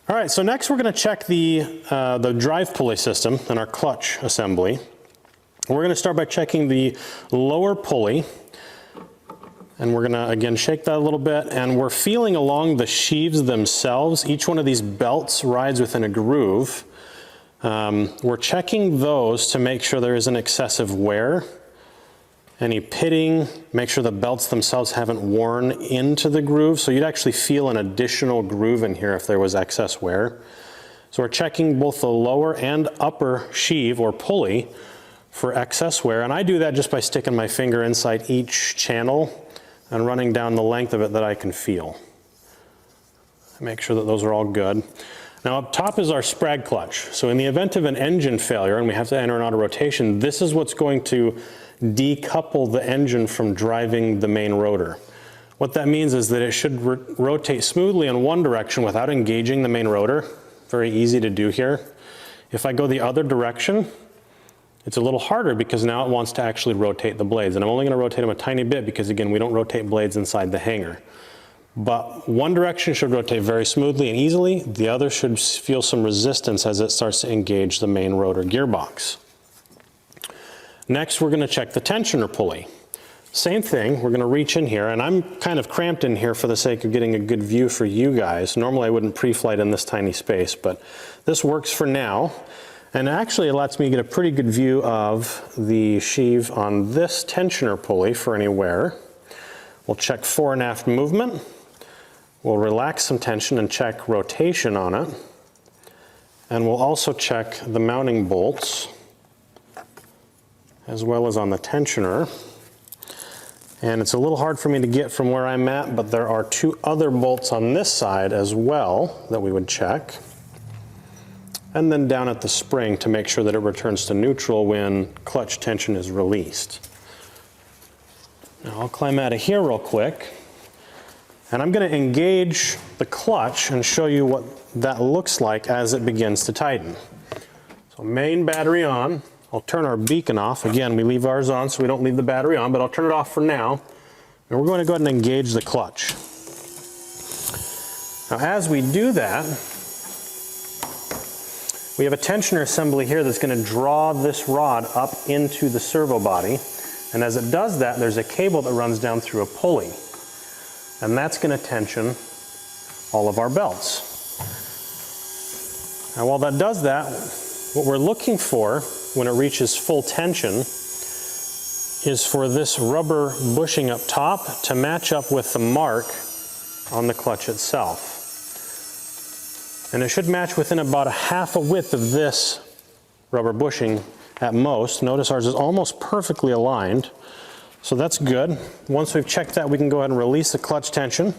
All right, so next we're going to check the drive pulley system and our clutch assembly. We're going to start by checking the lower pulley, and we're going to again shake that a little bit, and we're feeling along the sheaves themselves. Each one of these belts rides within a groove. We're checking those to make sure there isn't excessive wear, any pitting, make sure the belts themselves haven't worn into the groove, so you'd actually feel an additional groove in here if there was excess wear. So we're checking both the lower and upper sheave or pulley for excess wear, and I do that just by sticking my finger inside each channel and running down the length of it that I can feel. Make sure that those are all good. Now up top is our sprag clutch. So in the event of an engine failure and we have to enter an auto rotation, this is what's going to decouple the engine from driving the main rotor. What that means is that it should rotate smoothly in one direction without engaging the main rotor. Very easy to do here. If I go the other direction, it's a little harder because now it wants to actually rotate the blades. And I'm only going to rotate them a tiny bit because, again, we don't rotate blades inside the hanger. But one direction should rotate very smoothly and easily. The other should feel some resistance as it starts to engage the main rotor gearbox. Next, we're going to check the tensioner pulley. Same thing, we're going to reach in here, and I'm kind of cramped in here for the sake of getting a good view for you guys. Normally I wouldn't pre-flight in this tiny space, but this works for now. And actually it lets me get a pretty good view of the sheave on this tensioner pulley for any wear. We'll check fore and aft movement. We'll relax some tension and check rotation on it. And we'll also check the mounting bolts as well as on the tensioner. And it's a little hard for me to get from where I'm at, but there are two other bolts on this side as well that we would check. And then down at the spring to make sure that it returns to neutral when clutch tension is released. Now I'll climb out of here real quick, and I'm going to engage the clutch and show you what that looks like as it begins to tighten. So main battery on. I'll turn our beacon off. Again, we leave ours on so we don't leave the battery on, but I'll turn it off for now. And we're going to go ahead and engage the clutch. Now as we do that, we have a tensioner assembly here that's going to draw this rod up into the servo body. And as it does that, there's a cable that runs down through a pulley. And that's going to tension all of our belts. Now while that does that, what we're looking for when it reaches full tension is for this rubber bushing up top to match up with the mark on the clutch itself. And it should match within about a half a width of this rubber bushing at most. Notice ours is almost perfectly aligned, so that's good. Once we've checked that, we can go ahead and release the clutch tension.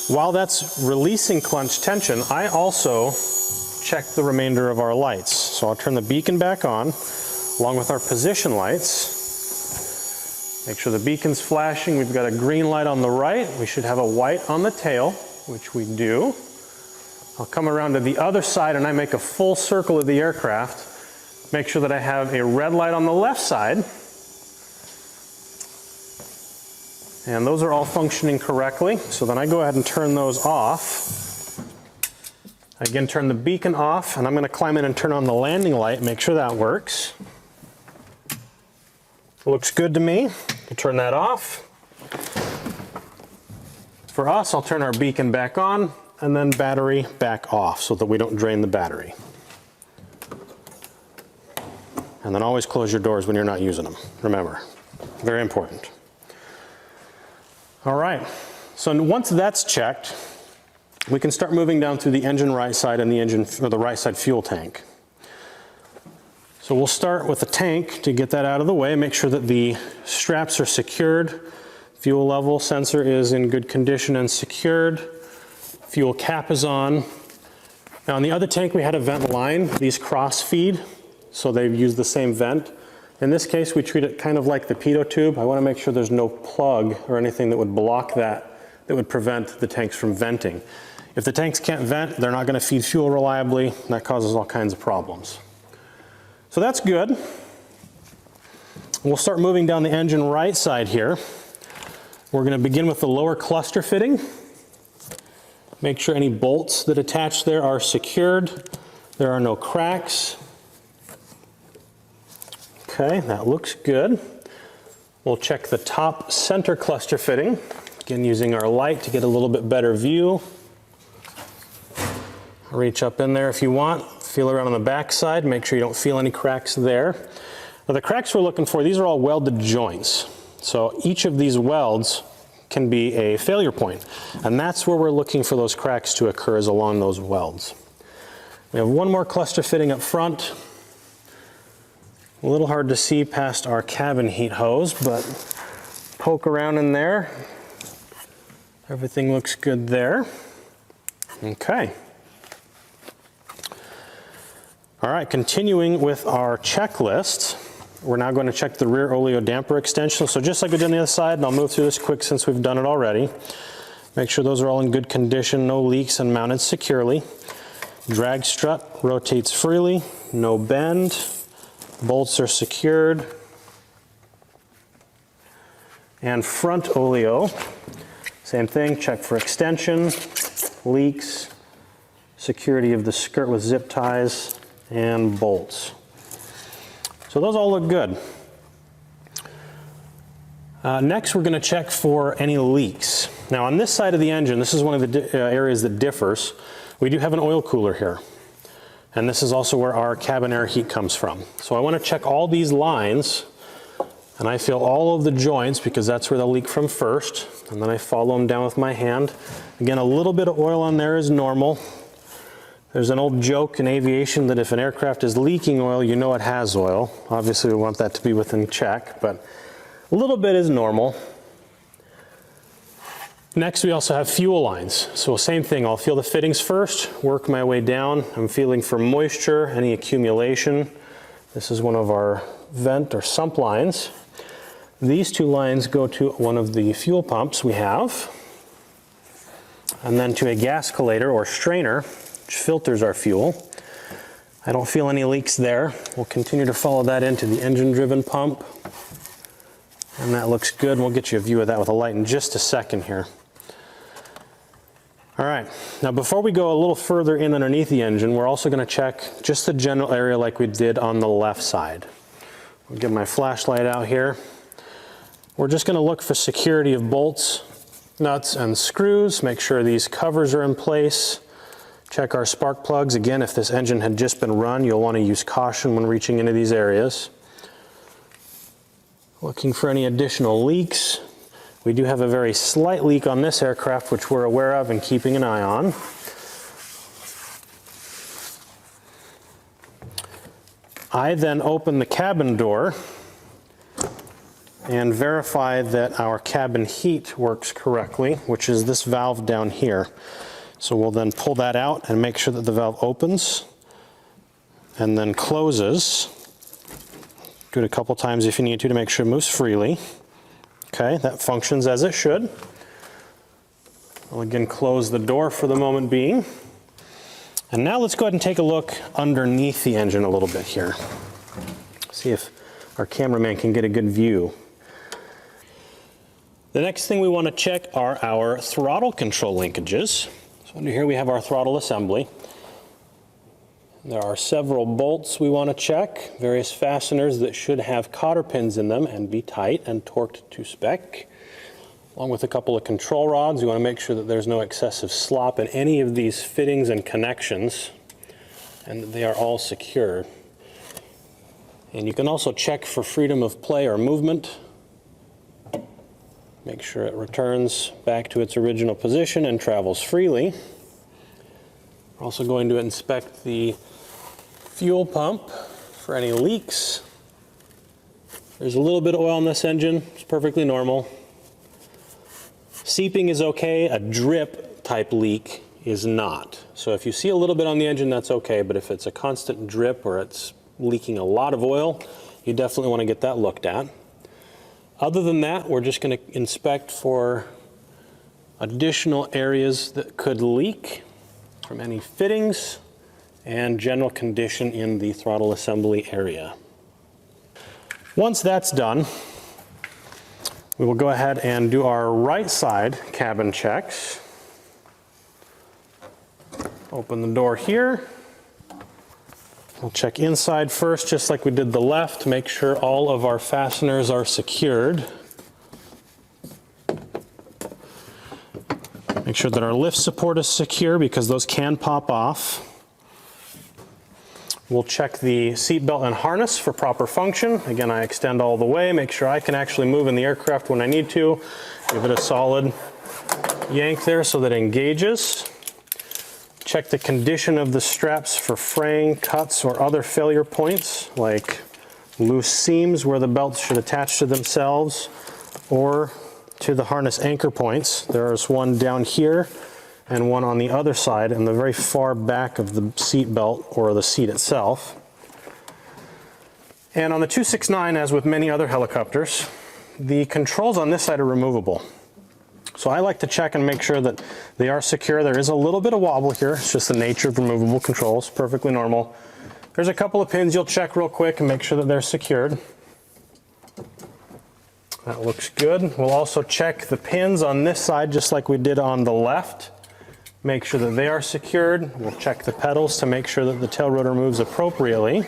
While that's releasing clutch tension, I also check the remainder of our lights. So I'll turn the beacon back on, along with our position lights. Make sure the beacon's flashing. We've got a green light on the right. We should have a white on the tail, which we do. I'll come around to the other side and I make a full circle of the aircraft. Make sure that I have a red light on the left side. And those are all functioning correctly. So then I go ahead and turn those off. Again, turn the beacon off, and I'm going to climb in and turn on the landing light, make sure that works. Looks good to me. We'll turn that off. For us, I'll turn our beacon back on, and then battery back off so that we don't drain the battery. And then always close your doors when you're not using them. Remember, very important. All right, so once that's checked, we can start moving down through the engine right side and the engine, or the right side fuel tank. So we'll start with the tank to get that out of the way, make sure that the straps are secured, fuel level sensor is in good condition and secured, fuel cap is on. Now in the other tank we had a vent line, these cross feed, so they've used the same vent. In this case, we treat it kind of like the pitot tube. I want to make sure there's no plug or anything that would block that would prevent the tanks from venting. If the tanks can't vent, they're not going to feed fuel reliably, and that causes all kinds of problems. So that's good. We'll start moving down the engine right side here. We're going to begin with the lower cluster fitting. Make sure any bolts that attach there are secured. There are no cracks. Okay, that looks good. We'll check the top center cluster fitting. Again, using our light to get a little bit better view. Reach up in there if you want. Feel around on the back side. Make sure you don't feel any cracks there. Now the cracks we're looking for, these are all welded joints. So each of these welds can be a failure point. And that's where we're looking for those cracks to occur, is along those welds. We have one more cluster fitting up front. A little hard to see past our cabin heat hose, but poke around in there. Everything looks good there. Okay. All right, continuing with our checklist. We're now going to check the rear oleo damper extension. So just like we did on the other side, and I'll move through this quick since we've done it already. Make sure those are all in good condition, no leaks, and mounted securely. Drag strut rotates freely, no bend. Bolts are secured. And front oleo, same thing, check for extension, leaks, security of the skirt with zip ties, and bolts. So those all look good. Next, we're going to check for any leaks. Now on this side of the engine, this is one of the areas that differs. We do have an oil cooler here. And this is also where our cabin air heat comes from. So I want to check all these lines, and I feel all of the joints because that's where they'll leak from first. And then I follow them down with my hand. Again, a little bit of oil on there is normal. There's an old joke in aviation that if an aircraft is leaking oil, you know it has oil. Obviously, we want that to be within check, but a little bit is normal. Next, we also have fuel lines. So same thing, I'll feel the fittings first, work my way down. I'm feeling for moisture, any accumulation. This is one of our vent or sump lines. These two lines go to one of the fuel pumps we have, and then to a gas collator or strainer, which filters our fuel. I don't feel any leaks there. We'll continue to follow that into the engine-driven pump. And that looks good. We'll get you a view of that with a light in just a second here. All right, now before we go a little further in underneath the engine, we're also going to check just the general area like we did on the left side. I'll get my flashlight out here. We're just going to look for security of bolts, nuts, and screws. Make sure these covers are in place. Check our spark plugs. Again, if this engine had just been run, you'll want to use caution when reaching into these areas. Looking for any additional leaks. We do have a very slight leak on this aircraft, which we're aware of and keeping an eye on. I then open the cabin door and verify that our cabin heat works correctly, which is this valve down here. So we'll then pull that out and make sure that the valve opens and then closes. Do it a couple times if you need to make sure it moves freely. Okay, that functions as it should. I'll again close the door for the moment being. And now let's go ahead and take a look underneath the engine a little bit here. See if our cameraman can get a good view. The next thing we want to check are our throttle control linkages. So under here we have our throttle assembly. There are several bolts we want to check, various fasteners that should have cotter pins in them and be tight and torqued to spec. Along with a couple of control rods, we want to make sure that there's no excessive slop in any of these fittings and connections and that they are all secure. And you can also check for freedom of play or movement. Make sure it returns back to its original position and travels freely. We're also going to inspect the fuel pump for any leaks. There's a little bit of oil in this engine. It's perfectly normal. Seeping is okay. A drip type leak is not. So if you see a little bit on the engine, that's okay. But if it's a constant drip or it's leaking a lot of oil, you definitely want to get that looked at. Other than that, we're just going to inspect for additional areas that could leak from any fittings and general condition in the throttle assembly area. Once that's done, We will go ahead and do our right side cabin checks. Open the door here. We'll check inside first, just like we did the left. Make sure all of our fasteners are secured. Make sure that our lift support is secure because those can pop off. We'll check the seatbelt and harness for proper function. Again, I extend all the way, make sure I can actually move in the aircraft when I need to. Give it a solid yank there so that it engages. Check the condition of the straps for fraying, cuts, or other failure points, like loose seams where the belts should attach to themselves, or to the harness anchor points. There's one down here and one on the other side in the very far back of the seat belt or the seat itself. And on the 269, as with many other helicopters, the controls on this side are removable. So I like to check and make sure that they are secure. There is a little bit of wobble here. It's just the nature of removable controls, perfectly normal. There's a couple of pins you'll check real quick and make sure that they're secured. That looks good. We'll also check the pins on this side just like we did on the left. Make sure that they are secured. We'll check the pedals to make sure that the tail rotor moves appropriately.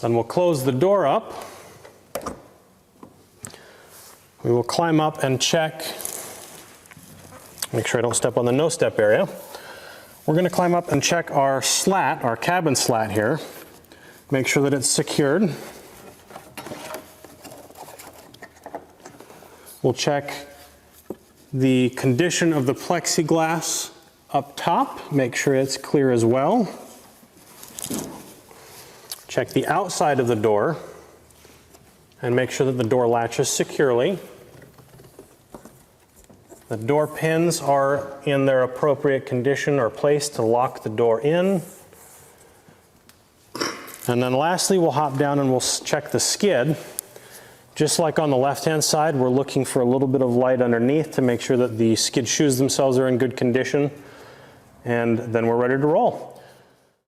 Then we'll close the door up. We will climb up and check. Make sure I don't step on the no-step area. We're going to climb up and check our slat, our cabin slat here. Make sure that it's secured. We'll check the condition of the plexiglass up top, make sure it's clear as well. Check the outside of the door and make sure that the door latches securely. The door pins are in their appropriate condition or place to lock the door in. And then lastly, we'll hop down and we'll check the skid. Just like on the left-hand side, we're looking for a little bit of light underneath to make sure that the skid shoes themselves are in good condition. And then we're ready to roll.